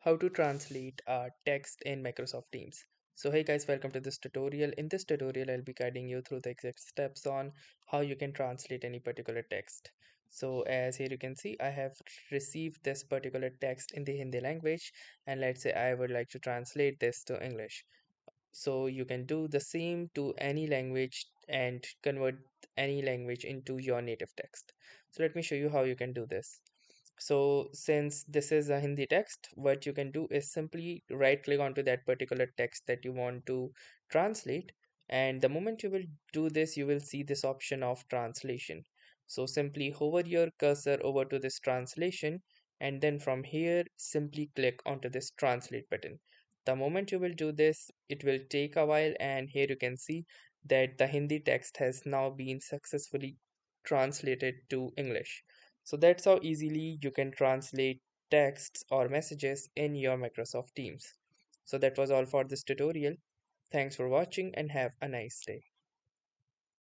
How to translate text in Microsoft Teams. So hey guys, welcome to this tutorial. In this tutorial, I'll be guiding you through the exact steps on how you can translate any particular text. So as here you can see, I have received this particular text in the Hindi language, and let's say I would like to translate this to English. So you can do the same to any language and convert any language into your native text. So let me show you how you can do this. So since this is a Hindi text, what you can do is simply right click onto that particular text that you want to translate. And the moment you will do this, you will see this option of translation. So simply hover your cursor over to this translation, and then from here, simply click onto this translate button. The moment you will do this, it will take a while, and here you can see that the Hindi text has now been successfully translated to English. So that's how easily you can translate texts or messages in your Microsoft Teams. So that was all for this tutorial. Thanks for watching and have a nice day.